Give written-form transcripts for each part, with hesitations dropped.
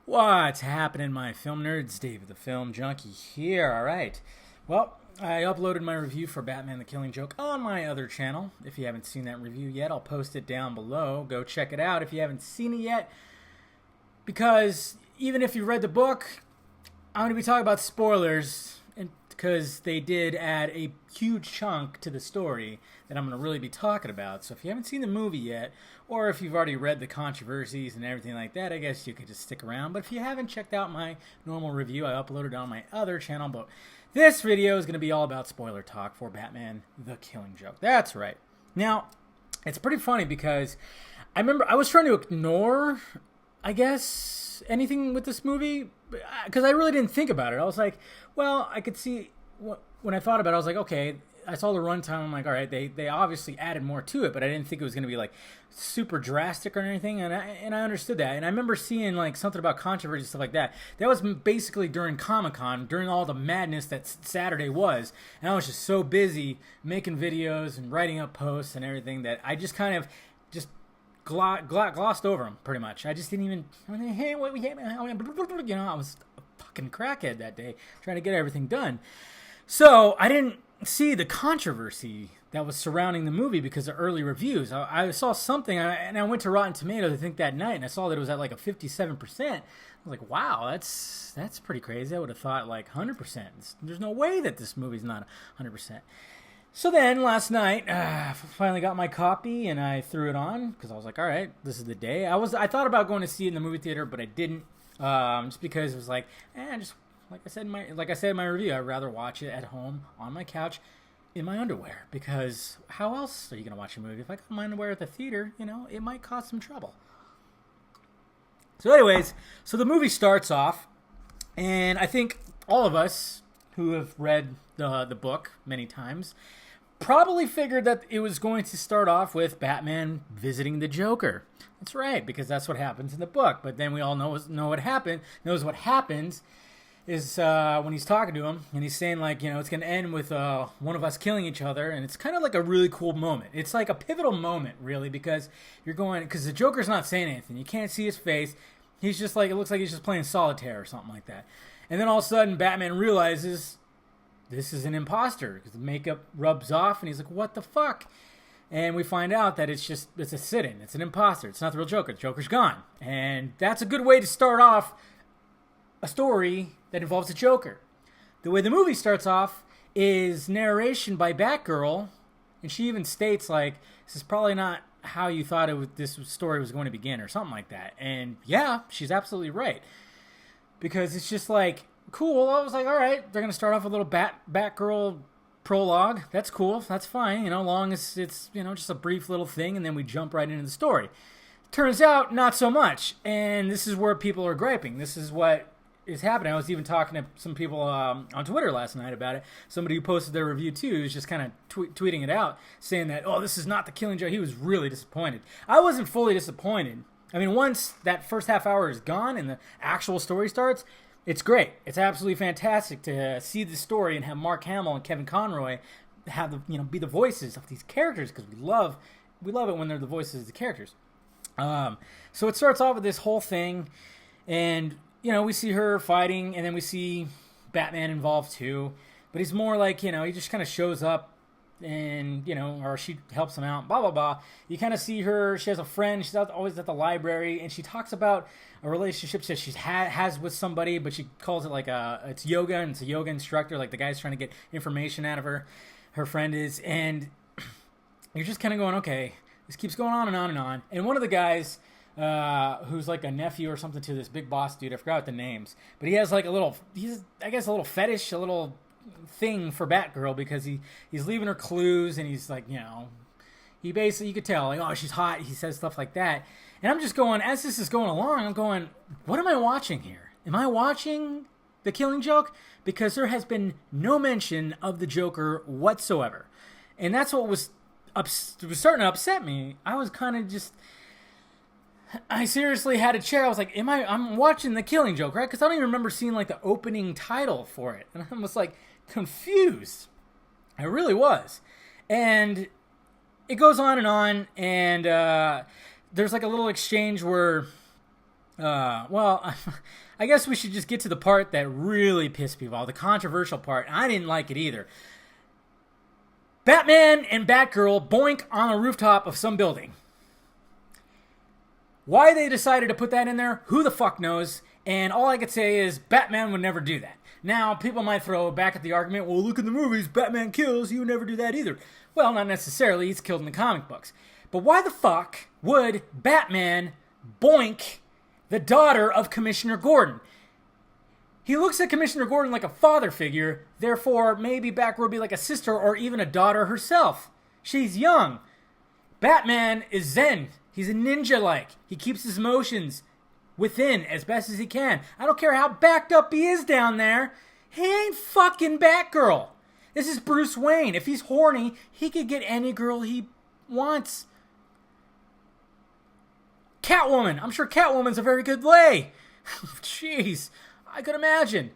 What's happening, my film nerds? David the Film Junkie here. All right. Well, I uploaded my review for Batman the Killing Joke on my other channel. If you haven't seen that review yet, I'll post it down below. Go check it out if you haven't seen it yet. Because even if you read the book, I'm going to be talking about spoilers because they did add a huge chunk to the story that I'm going to really be talking about. So if you haven't seen the movie yet, or if you've already read the controversies and everything like that, I guess you could just stick around. But if you haven't checked out my normal review, I uploaded on my other channel. But this video is going to be all about spoiler talk for Batman the Killing Joke. That's right. Now, it's pretty funny because I remember I was trying to ignore, I guess, anything with this movie because I really didn't think about it. I was like, well, I could see when I thought about it, I was like, okay, I saw the runtime. I'm like, all right, they obviously added more to it, but I didn't think it was going to be like super drastic or anything. And I understood that. And I remember seeing like something about controversy and stuff like that. That was basically during Comic-Con, during all the madness that Saturday was. And I was just so busy making videos and writing up posts and everything that I just kind of just glossed over them pretty much. I just didn't even, hey, what we, you know, I was a fucking crackhead that day trying to get everything done. So I didn't see the controversy that was surrounding the movie because of early reviews. I saw something, and I went to Rotten Tomatoes, I think, that night, and I saw that it was at like a 57%. I was like, wow, that's pretty crazy. I would have thought like 100%. There's no way that this movie's not 100%. So then last night, finally got my copy, and I threw it on because I was like, all right, this is the day. I thought about going to see it in the movie theater, but I didn't, just because it was like, just like I said in my review, I'd rather watch it at home on my couch in my underwear, because how else are you going to watch a movie? If I got my underwear at the theater, you know, it might cause some trouble. So anyways, so the movie starts off, and I think all of us who have read the book many times probably figured that it was going to start off with Batman visiting the Joker. That's right, because that's what happens in the book. But then we all knows what happens is when he's talking to him and he's saying, like, you know, it's going to end with one of us killing each other. And it's kind of like a really cool moment. It's like a pivotal moment, really, because because the Joker's not saying anything. You can't see his face. He's just like, it looks like he's just playing solitaire or something like that. And then all of a sudden, Batman realizes this is an imposter because the makeup rubs off and he's like, what the fuck? And we find out that it's a sit-in. It's an imposter. It's not the real Joker. The Joker's gone. And that's a good way to start off a story that involves a Joker. The way the movie starts off is narration by Batgirl, and she even states, like, this is probably not how you thought this story was going to begin, or something like that. And yeah, she's absolutely right, because it's just like, cool. I was like, all right, they're going to start off with a little Batgirl prologue. That's cool. That's fine, you know, long as it's, you know, just a brief little thing, and then we jump right into the story. Turns out, not so much, and this is where people are griping. This is what is happening. I was even talking to some people on Twitter last night about it. Somebody who posted their review too was just kind of tweeting it out, saying that, oh, this is not the Killing Joke. He was really disappointed. I wasn't fully disappointed. I mean, once that first half hour is gone and the actual story starts, it's great. It's absolutely fantastic to see the story and have Mark Hamill and Kevin Conroy be the voices of these characters, because we love it when they're the voices of the characters. So it starts off with this whole thing, and you know, we see her fighting, and then we see Batman involved too. But he's more like, you know, he just kind of shows up and, you know, or she helps him out, blah, blah, blah. You kind of see her, she has a friend, she's always at the library, and she talks about a relationship that she has with somebody, but she calls it like it's yoga, and it's a yoga instructor, like the guy's trying to get information out of her friend is, and you're just kind of going, okay, this keeps going on and on and on. And one of the guys, who's like a nephew or something to this big boss dude, I forgot the names, but he has like a little fetish, a little thing for Batgirl, because he's leaving her clues, and he's like, you know, he basically, you could tell, like, oh, she's hot, he says stuff like that. And I'm just going, as this is going along, I'm going, what am I watching here? Am I watching The Killing Joke? Because there has been no mention of the Joker whatsoever. And that's what was starting to upset me. I was kind of just, I seriously had to check. I was like, I'm watching The Killing Joke, right? Because I don't even remember seeing like the opening title for it. And I was like confused. I really was. And it goes on, and there's like a little exchange where Well, I guess we should just get to the part that really pissed people off, the controversial part. I didn't like it either. Batman and Batgirl boink on a rooftop of some building. Why they decided to put that in there, who the fuck knows? And all I could say is Batman would never do that. Now, people might throw back at the argument, well, look in the movies, Batman kills, he would never do that either. Well, not necessarily, he's killed in the comic books. But why the fuck would Batman boink the daughter of Commissioner Gordon? He looks at Commissioner Gordon like a father figure, therefore maybe Batgirl would be like a sister or even a daughter herself. She's young. Batman is zen. He's a ninja-like. He keeps his emotions within as best as he can. I don't care how backed up he is down there. He ain't fucking Batgirl. This is Bruce Wayne. If he's horny, he could get any girl he wants. Catwoman. I'm sure Catwoman's a very good lay. Jeez. I could imagine.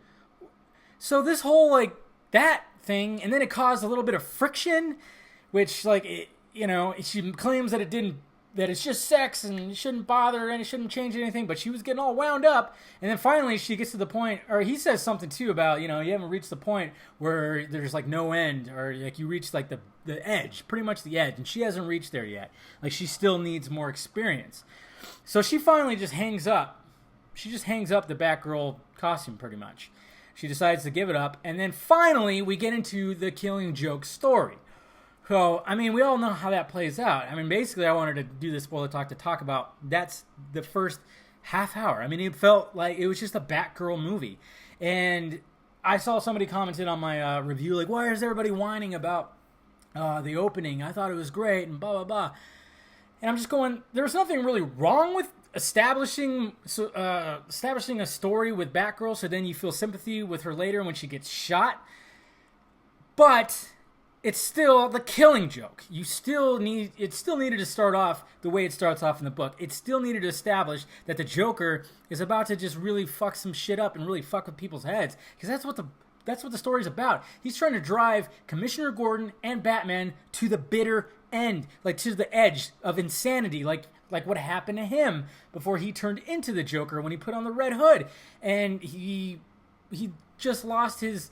So this whole, like, that thing, and then it caused a little bit of friction, which, like, she claims that that it's just sex and it shouldn't bother and it shouldn't change anything, but she was getting all wound up, and then finally she gets to the point, or he says something too about, you haven't reached the point where there's like no end, or like you reach like the edge, pretty much the edge, and she hasn't reached there yet. Like she still needs more experience. So she finally just hangs up. She just hangs up the Batgirl costume pretty much. She decides to give it up, and then finally we get into the Killing Joke story. So, I mean, we all know how that plays out. I mean, basically, I wanted to do this spoiler talk to talk about that's the first half hour. I mean, it felt like it was just a Batgirl movie. And I saw somebody commented on my review, like, why is everybody whining about the opening? I thought it was great, and blah, blah, blah. And I'm just going, there's nothing really wrong with establishing a story with Batgirl, so then you feel sympathy with her later when she gets shot. But it's still the Killing Joke. It still needed to start off the way it starts off in the book. It still needed to establish that the Joker is about to just really fuck some shit up and really fuck with people's heads, because that's what the story's about. He's trying to drive Commissioner Gordon and Batman to the bitter end, like to the edge of insanity, like what happened to him before he turned into the Joker when he put on the Red Hood, and he just lost his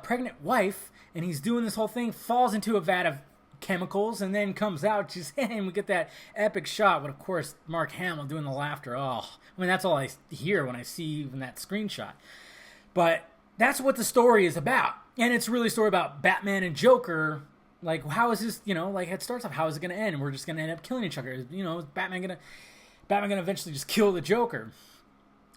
pregnant wife. And he's doing this whole thing, falls into a vat of chemicals, and then comes out just, and we get that epic shot with, of course, Mark Hamill doing the laughter. Oh, I mean, that's all I hear when I see even that screenshot. But that's what the story is about. And it's really a story about Batman and Joker. Like, how is this, like, it starts off, how is it going to end? And we're just going to end up killing each other. Is Batman going to eventually just kill the Joker?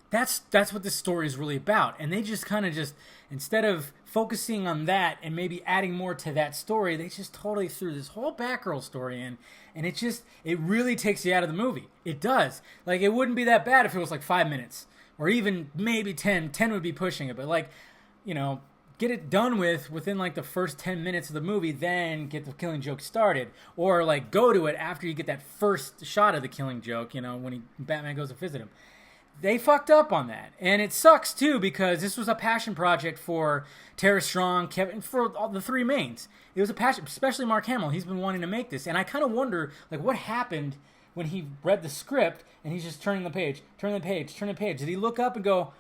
That's what this story is really about. And they just kind of instead of focusing on that and maybe adding more to that story, they just totally threw this whole Batgirl story in, and it really takes you out of the movie. It does. Like, it wouldn't be that bad if it was like 5 minutes, or even maybe 10. 10 would be pushing it, but like, get it done within like the first 10 minutes of the movie, then get the Killing Joke started, or like go to it after you get that first shot of the Killing Joke, when Batman goes to visit him. They fucked up on that. And it sucks, too, because this was a passion project for Tara Strong, Kevin, for all the three mains. It was a passion, especially Mark Hamill. He's been wanting to make this. And I kind of wonder, like, what happened when he read the script and he's just turning the page. Did he look up and go,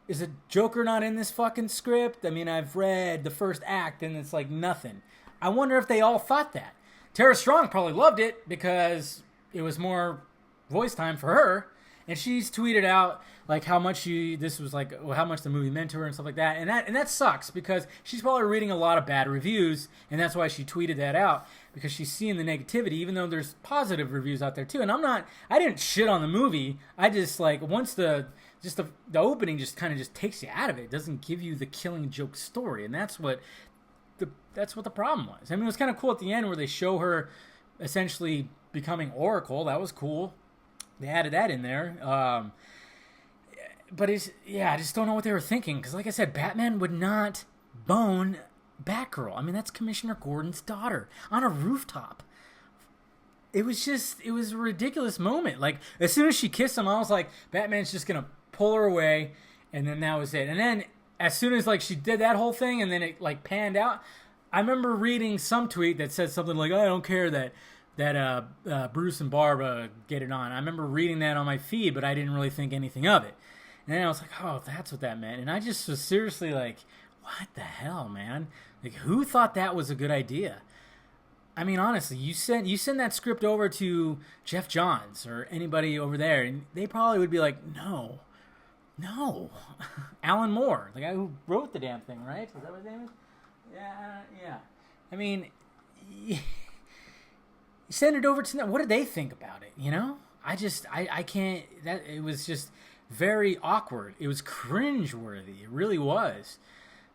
is the Joker not in this fucking script? I mean, I've read the first act and it's like nothing. I wonder if they all thought that. Tara Strong probably loved it because it was more voice time for her. And she's tweeted out like how much how much the movie meant to her and stuff like that. And that sucks because she's probably reading a lot of bad reviews, and that's why she tweeted that out, because she's seeing the negativity, even though there's positive reviews out there too. And I didn't shit on the movie. I just like once the opening just kind of just takes you out of it. It doesn't give you the Killing Joke story, and that's what the problem was. I mean, it was kind of cool at the end where they show her essentially becoming Oracle. That was cool. They added that in there. But I just don't know what they were thinking. Because like I said, Batman would not bone Batgirl. I mean, that's Commissioner Gordon's daughter on a rooftop. It was a ridiculous moment. Like, as soon as she kissed him, I was like, Batman's just going to pull her away. And then that was it. And then as soon as like she did that whole thing and then it like panned out, I remember reading some tweet that said something like, I don't care that Bruce and Barbara get it on. I remember reading that on my feed, but I didn't really think anything of it. And then I was like, oh, that's what that meant. And I just was seriously like, what the hell, man? Like, who thought that was a good idea? I mean, honestly, you send that script over to Jeff Johns or anybody over there, and they probably would be like, no. Alan Moore, the guy who wrote the damn thing, right? Is that what his name is? Yeah. I mean, you send it over to them. What did they think about it, you know? I can't, it was just very awkward. It was cringeworthy. It really was.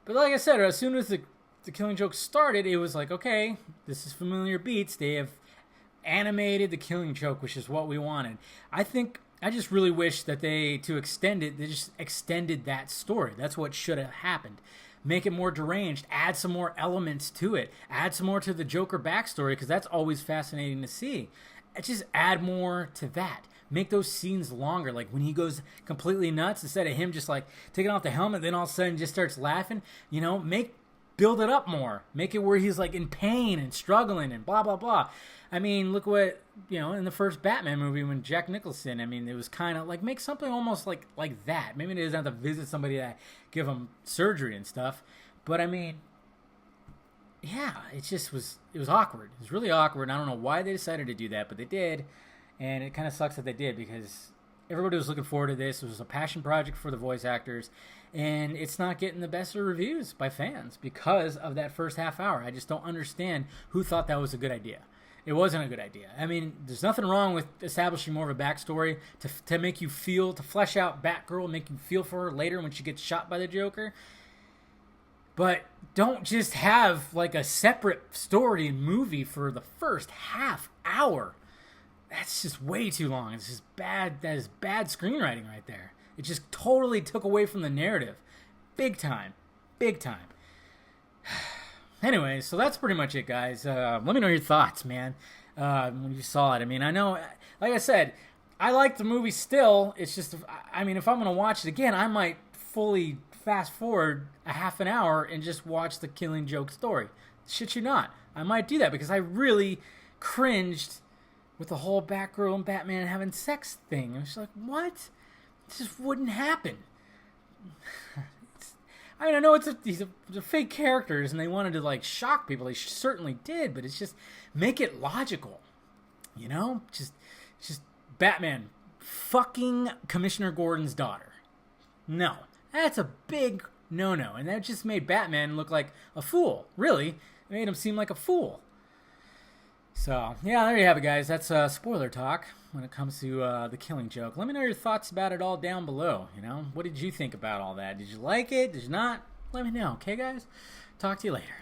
But like I said, as soon as the Killing Joke started, it was like, okay, this is familiar beats. They have animated the Killing Joke, which is what we wanted. I just really wish that they just extended that story. That's what should have happened. Make it more deranged, add some more elements to it, add some more to the Joker backstory, because that's always fascinating to see. Just add more to that. Make those scenes longer, like when he goes completely nuts, instead of him just like taking off the helmet, then all of a sudden just starts laughing, you know, build it up more. Make it where he's like in pain and struggling and blah, blah, blah. I mean, look what, you know, in the first Batman movie when Jack Nicholson, I mean, it was kind of like, make something almost like that. Maybe he doesn't have to visit somebody to give him surgery and stuff. But I mean, yeah, it was awkward. It was really awkward. And I don't know why they decided to do that, but they did. And it kind of sucks that they did, because everybody was looking forward to this. It was a passion project for the voice actors, and it's not getting the best of reviews by fans because of that first half hour. I just don't understand who thought that was a good idea. It wasn't a good idea. I mean, there's nothing wrong with establishing more of a backstory to make you feel, to flesh out Batgirl, make you feel for her later when she gets shot by the Joker. But don't just have like a separate story movie for the first half hour. That's just way too long. It's just bad. That is bad screenwriting right there. It just totally took away from the narrative. Big time. Anyway, so that's pretty much it, guys. Let me know your thoughts, man, when you saw it. I mean, I know, like I said, I like the movie still. It's just, I mean, if I'm going to watch it again, I might fully fast forward a half an hour and just watch the Killing Joke story. Shit you not. I might do that because I really cringed with the whole Batgirl and Batman having sex thing. I was like, what? This just wouldn't happen. I mean, I know these are fake characters and they wanted to like shock people. They certainly did, but it's just make it logical. You know? Just Batman fucking Commissioner Gordon's daughter. No. That's a big no-no. And that just made Batman look like a fool. Really. It made him seem like a fool. So, yeah, there you have it, guys. That's spoiler talk when it comes to the Killing Joke. Let me know your thoughts about it all down below. You know, what did you think about all that? Did you like it? Did you not? Let me know, okay, guys? Talk to you later.